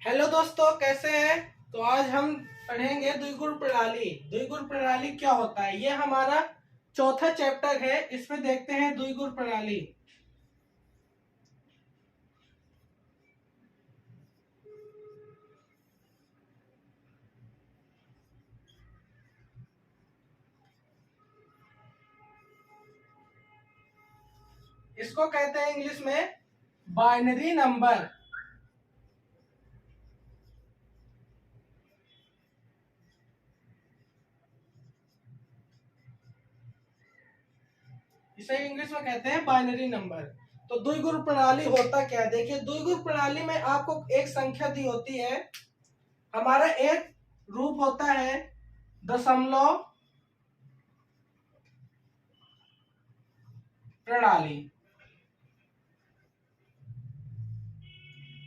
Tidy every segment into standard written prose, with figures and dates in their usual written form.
Hello दोस्तों, कैसे हैं। तो आज हम पढ़ेंगे द्विगुण प्रणाली। द्विगुण प्रणाली क्या होता है, ये हमारा चौथा चैप्टर है। इसमें देखते हैं द्विगुण प्रणाली। इसको कहते हैं इंग्लिश में बाइनरी नंबर। इसे इंग्लिश में कहते हैं बाइनरी नंबर। तो द्विगुण प्रणाली होता क्या है, देखिए। द्विगुण प्रणाली में आपको एक संख्या दी होती है। हमारा एक रूप होता है दशमलव प्रणाली।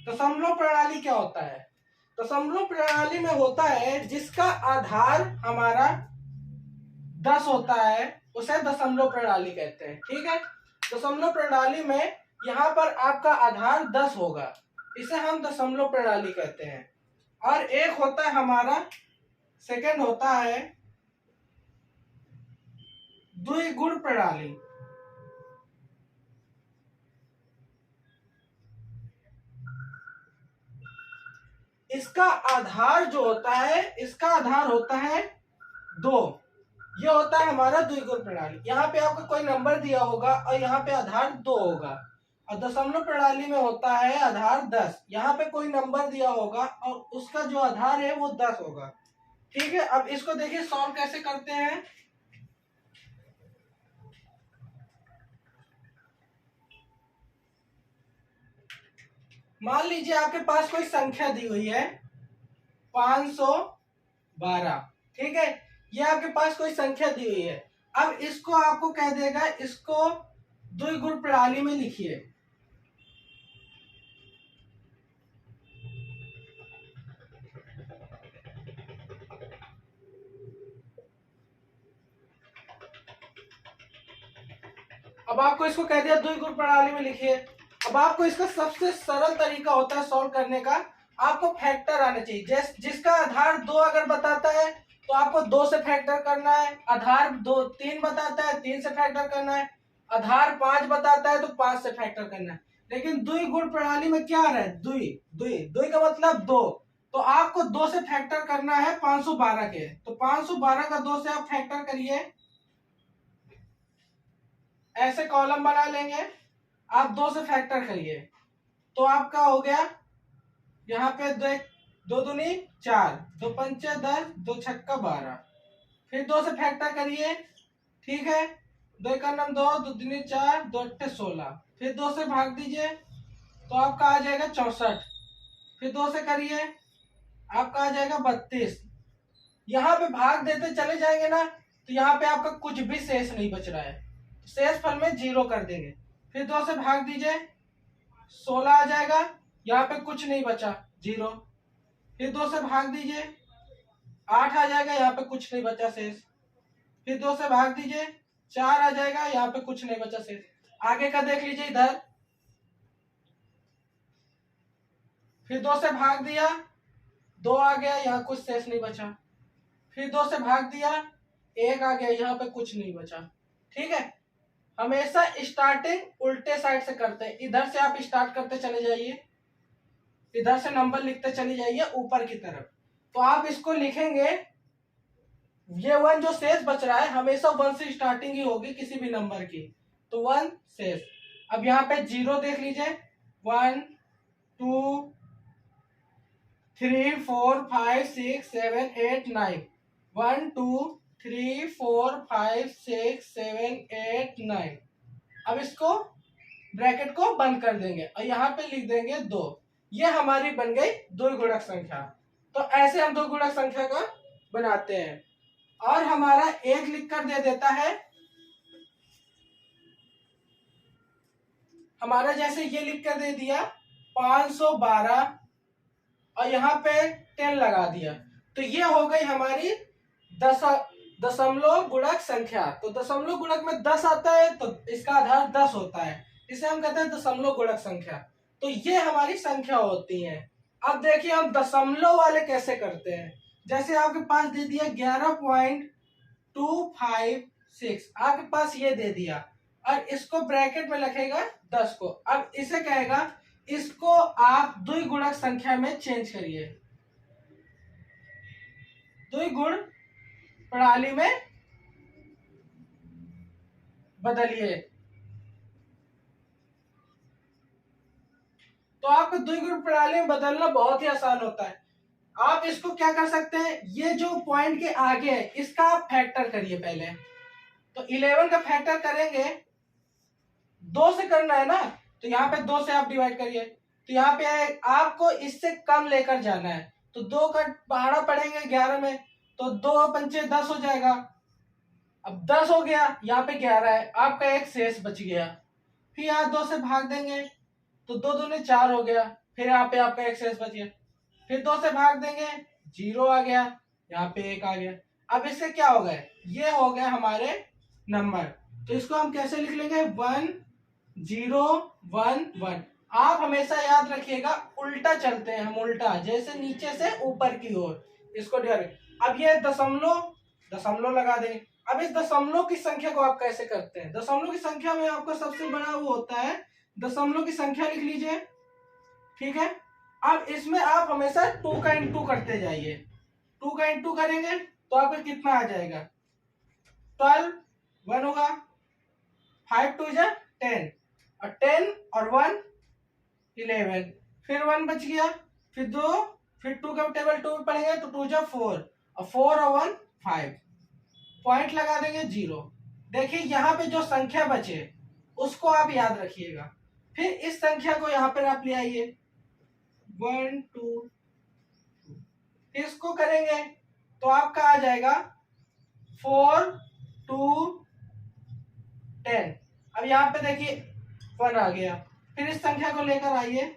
दशमलव प्रणाली क्या होता है, दशमलव प्रणाली में होता है जिसका आधार हमारा 10 होता है, उसे दशमलव प्रणाली कहते हैं। ठीक है, दशमलव प्रणाली में यहाँ पर आपका आधार 10 होगा, इसे हम दशमलव प्रणाली कहते हैं। और एक होता है हमारा सेकंड होता है द्विगुण प्रणाली। इसका आधार जो होता है, इसका आधार होता है 2। ये होता है हमारा द्विगुण प्रणाली। यहाँ पे आपको कोई नंबर दिया होगा और यहाँ पे आधार 2 होगा। और दशमलव प्रणाली में होता है आधार 10। यहाँ पे कोई नंबर दिया होगा और उसका जो आधार है वो 10 होगा। ठीक है, अब इसको देखिए सॉल्व कैसे करते हैं। मान लीजिए आपके पास कोई संख्या दी हुई है 512। ठीक है, ये आपके पास कोई संख्या दी हुई है। अब इसको आपको कह देगा, इसको द्विगुण प्रणाली में लिखिए। अब आपको इसको कह दिया द्विगुण प्रणाली में लिखिए। अब आपको इसका सबसे सरल तरीका होता है सॉल्व करने का, आपको फैक्टर आना चाहिए। जिसका आधार 2 अगर बताता है तो आपको 2 से फैक्टर करना है। आधार 3 बताता है, 3 से फैक्टर करना है। आधार 5 बताता है तो 5 से फैक्टर करना है। लेकिन द्विगुण प्रणाली में क्या आ रहा है, द्वि द्वि द्वि का मतलब 2। तो आपको 2 से फैक्टर करना है 512 के। तो 512 का 2 से आप फैक्टर करिए, ऐसे कॉलम बना लेंगे। आप 2 से फैक्टर करिए तो आपका हो गया यहाँ पे 2 दूनी 4, 2 पंचे 10, 2 छक्का 12। फिर 2 से फैक्टर करिए। ठीक है, 2 का नाम 2, 2 दूनी 4, 2 अट्ठे 16। फिर 2 से भाग दीजिए तो आपका आ जाएगा 64। फिर 2 से करिए, आपका आ जाएगा 32। यहाँ पे भाग देते चले जाएंगे ना तो यहाँ पे आपका कुछ भी शेष नहीं बच रहा है, शेष फल में 0 कर देंगे। फिर 2 से भाग दीजिए, 16 आ जाएगा। यहाँ पे कुछ नहीं बचा, 0। फिर 2 से भाग दीजिए, 8 आ जाएगा। यहाँ पे कुछ नहीं बचा शेष। फिर 2 से भाग दीजिए, 4 आ जाएगा। यहाँ पे कुछ नहीं बचा शेष। आगे का देख लीजिए इधर। फिर 2 से भाग दिया, 2 आ गया, यहाँ कुछ शेष नहीं बचा। फिर 2 से भाग दिया, 1 आ गया, यहाँ पे कुछ नहीं बचा। ठीक है, हमेशा स्टार्टिंग उल्टे साइड से करते हैं। इधर से आप स्टार्ट करते चले जाइए, इधर से नंबर लिखते चले जाइए ऊपर की तरफ। तो आप इसको लिखेंगे, ये 1 जो शेष बच रहा है हमेशा 1 से स्टार्टिंग ही होगी किसी भी नंबर की, तो 1 शेष। अब यहाँ पे 0 देख लीजिए, 1 2 3 4 5 6 7 8 9। 1 2 3 4 5 6 7 8 9। अब इसको ब्रैकेट को बंद कर देंगे और यहाँ पे लिख देंगे 2। ये हमारी बन गई द्विगुणक संख्या। तो ऐसे हम द्विगुणक संख्या का बनाते हैं। और हमारा 1 लिख कर दे देता है, हमारा जैसे ये लिख कर दे दिया 512 और यहाँ पे 10 लगा दिया, तो ये हो गई हमारी दशमलव गुणक संख्या। तो दशमलव गुणक में 10 आता है तो इसका आधार 10 होता है, इसे हम कहते हैं दशमलव गुणक संख्या। तो ये हमारी संख्या होती है। अब देखिए हम दशमलव वाले कैसे करते हैं। जैसे आपके पास दे दिया 11.256, आपके पास ये दे दिया और इसको ब्रैकेट में लिखेगा 10 को। अब इसे कहेगा इसको आप द्विगुणक संख्या में चेंज करिए, द्विगुण प्रणाली में बदलिए। तो आपको द्विगुण प्रणाली में बदलना बहुत ही आसान होता है। आप इसको क्या कर सकते हैं, ये जो पॉइंट के आगे है इसका आप फैक्टर करिए पहले। तो 11 का फैक्टर करेंगे, 2 से करना है ना, तो यहाँ पे 2 से आप डिवाइड करिए। तो यहाँ पे आपको इससे कम लेकर जाना है, तो 2 का पहाड़ा पड़ेंगे 11 में, तो 2 पंचे 10 हो जाएगा। अब 10 हो गया, यहाँ पे 11 है, आपका एक शेष बच गया। फिर यहाँ 2 से भाग देंगे तो 2 दूनी 4 हो गया, फिर यहाँ पे आपका एक शेष बच गया। फिर 2 से भाग देंगे, 0 आ गया, यहाँ पे 1 आ गया। अब इससे क्या हो गया, ये हो गए हमारे नंबर। तो इसको हम कैसे लिख लेंगे, 1 0 1 1। आप हमेशा याद रखिएगा उल्टा चलते हैं हम, उल्टा, जैसे नीचे से ऊपर की ओर इसको डायरेक्ट। अब ये दशमलव, दशमलव लगा देंगे। अब इस दशमलव की संख्या को आप कैसे करते हैं, दशमलव की संख्या में आपका सबसे बड़ा वो होता है, दशमलव की संख्या लिख लीजिए, ठीक है। अब इसमें आप हमेशा 2 का इंटू करते जाइए, 2 का इंटू करेंगे तो आपका कितना आ जाएगा, 12 1 होगा, 5 2 जा 10, और 10 और 1 11, फिर 1 बच गया, फिर 2, फिर 2 का टेबल 2 पढ़ेंगे तो 2 जा 4, और 4 और 1 5, पॉइंट लगा देंगे 0। देखिए यहाँ पे जो संख्या बचे उसको आप याद रखिएगा। फिर इस संख्या को यहाँ पर आप ले आइए, 1 2, फिर इसको करेंगे तो आपका आ जाएगा 4 2 10। अब यहाँ पे देखिए 1 आ गया, फिर इस संख्या को लेकर आइए,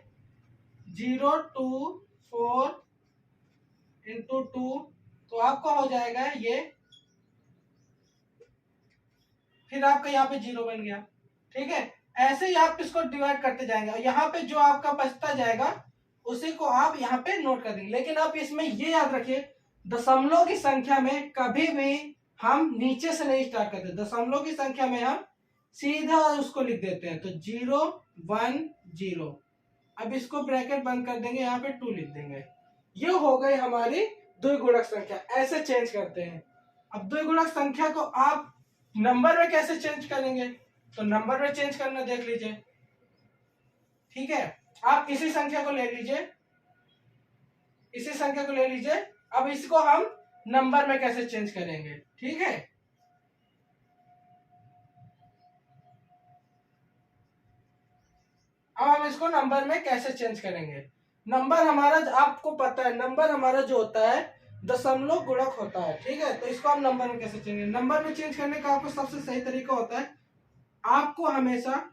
0 2 4 इंटू 2, तो आपका हो जाएगा ये, फिर आपका यहाँ पे 0 बन गया, ठीक है। ऐसे ही आप इसको डिवाइड करते जाएंगे, और यहाँ पे जो आपका बचता जाएगा उसी को आप यहाँ पे नोट कर देंगे। लेकिन आप इसमें ये याद रखिए, दशमलव की संख्या में कभी भी हम नीचे से नहीं स्टार्ट करते, दशमलव की संख्या में हम सीधा उसको लिख देते हैं। तो 0 1 0, अब इसको ब्रैकेट बंद कर देंगे, यहाँ पे 2 लिख देंगे। ये हो गई हमारी द्विगुणक संख्या, ऐसे चेंज करते हैं। अब द्विगुणक संख्या को आप नंबर में कैसे चेंज करेंगे, तो नंबर में चेंज करना देख लीजिए, ठीक है। आप इसी संख्या को ले लीजिए, इसी संख्या को ले लीजिए। अब इसको हम नंबर में कैसे चेंज करेंगे, ठीक है। अब हम इसको नंबर में कैसे चेंज करेंगे, नंबर हमारा आपको पता है, नंबर हमारा जो होता है दशमलव गुणक होता है, ठीक है। तो इसको हम नंबर में कैसे चेंज, नंबर में चेंज करने का आपको सबसे सही तरीका होता है, आपको हमेशा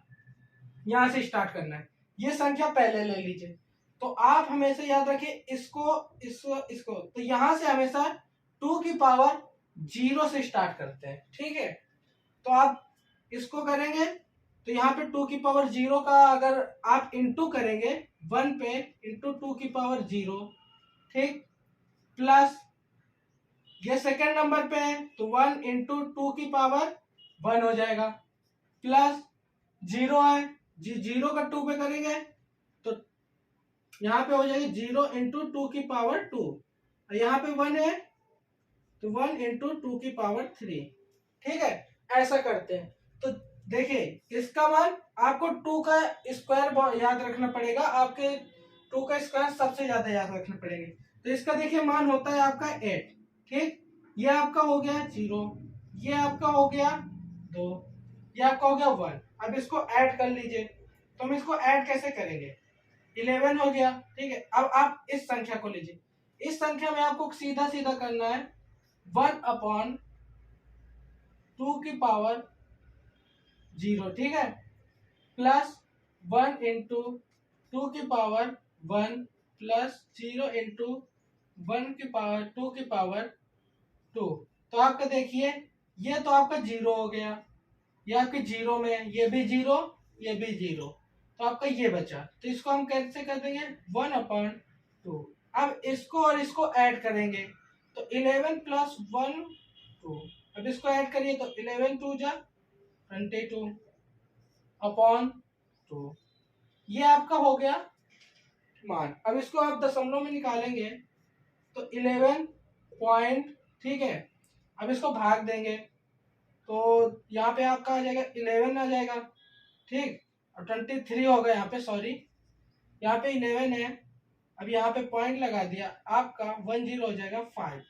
यहां से स्टार्ट करना है। ये संख्या पहले ले लीजिए, तो आप हमेशा याद रखिए इसको तो यहां से हमेशा 2 की पावर 0 से स्टार्ट करते हैं, ठीक है। तो आप इसको करेंगे तो यहाँ पे 2 की पावर 0 का अगर आप इंटू करेंगे 1 पे, इंटू 2 की पावर 0, ठीक, प्लस ये सेकेंड नंबर पे है तो 1 इंटू 2 की पावर 1 हो जाएगा, प्लस 0 है जी, 0 का 2 पे करेंगे तो यहाँ पे हो जाएगी 0 इंटू 2 की पावर 2, और यहाँ पे 1 है तो 1 इंटू 2 की पावर 3, ठीक है। ऐसा करते हैं। तो देखिए इसका मान आपको 2 का स्क्वायर याद रखना पड़ेगा, आपके 2 का स्क्वायर सबसे ज्यादा याद रखना पड़ेगा। तो इसका देखिए मान होता है आपका 8, ठीक, ये आपका हो गया 0, ये आपका हो गया 2, ये आपका हो गया 1। अब इसको ऐड कर लीजिए, तो हम इसको ऐड कैसे करेंगे, 11 हो गया, ठीक है। अब आप इस संख्या को लीजिए, इस संख्या में आपको सीधा सीधा करना है 1/2 की पावर 0, ठीक है, प्लस 1 इंटू 2 की पावर 1, प्लस 0 इंटू 1 की पावर 2 की पावर 2। तो आपका देखिए ये तो आपका 0 हो गया, ये आपके 0 में, ये भी 0, ये भी 0, तो आपका ये बचा। तो इसको हम कैसे कर देंगे, 1/2 2। अब इसको और इसको ऐड करेंगे तो 11 प्लस 1 2। अब इसको ऐड करिए तो 11 2 जा 22 अपॉन 2। ये आपका हो गया मान। अब इसको आप दशमलव में निकालेंगे तो 11 पॉइंट, ठीक है। अब इसको भाग देंगे तो यहाँ पे आपका आ जाएगा 11 आ जाएगा, ठीक। और 23 होगा यहाँ पे, सॉरी यहाँ पे 11 है। अब यहाँ पे पॉइंट लगा दिया, आपका 10 हो जाएगा 5।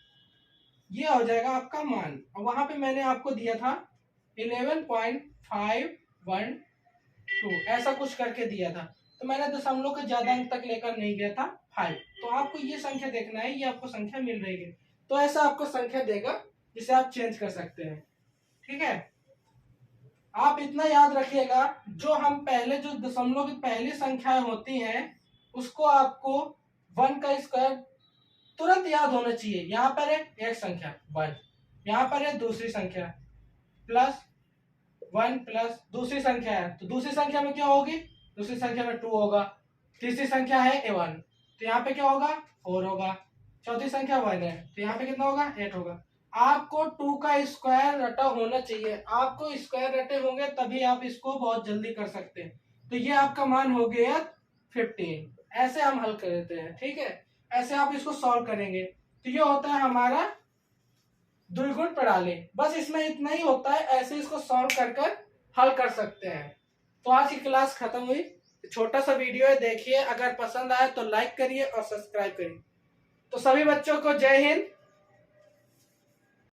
ये हो जाएगा आपका मान। और वहां पे मैंने आपको दिया था 11.512, ऐसा कुछ करके दिया था, तो मैंने दशमलव के ज्यादा अंक तक लेकर नहीं गया था 5। तो आपको ये संख्या देखना है, ये आपको संख्या मिल रही है, तो ऐसा आपको संख्या देगा जिसे आप चेंज कर सकते हैं, ठीक है। आप इतना याद रखिएगा, जो हम पहले जो दशमलव की पहली संख्याएं होती हैं उसको आपको 1 का स्क्वायर तुरंत याद होना चाहिए। यहाँ पर है एक संख्या 1, यहाँ पर है दूसरी संख्या प्लस 1 प्लस दूसरी संख्या है, तो दूसरी संख्या में क्या होगी, दूसरी संख्या में 2 होगा। तीसरी संख्या है 1, तो यहाँ पे क्या होगा 4 होगा। चौथी संख्या 1 है, तो यहाँ पे कितना होगा 8 होगा। आपको 2 का स्क्वायर रटा होना चाहिए, आपको स्क्वायर रटे होंगे तभी आप इसको बहुत जल्दी कर सकते हैं। तो ये आपका मान हो गया 15। ऐसे हम हल कर देते हैं, ठीक है। ऐसे आप इसको सॉल्व करेंगे तो ये होता है हमारा द्विगुण प्रणाली। बस इसमें इतना ही होता है, ऐसे इसको सॉल्व कर कर हल कर सकते हैं। तो आज की क्लास खत्म हुई। छोटा सा वीडियो है, देखिए, अगर पसंद आए तो लाइक करिए और सब्सक्राइब करिए। तो सभी बच्चों को जय हिंद।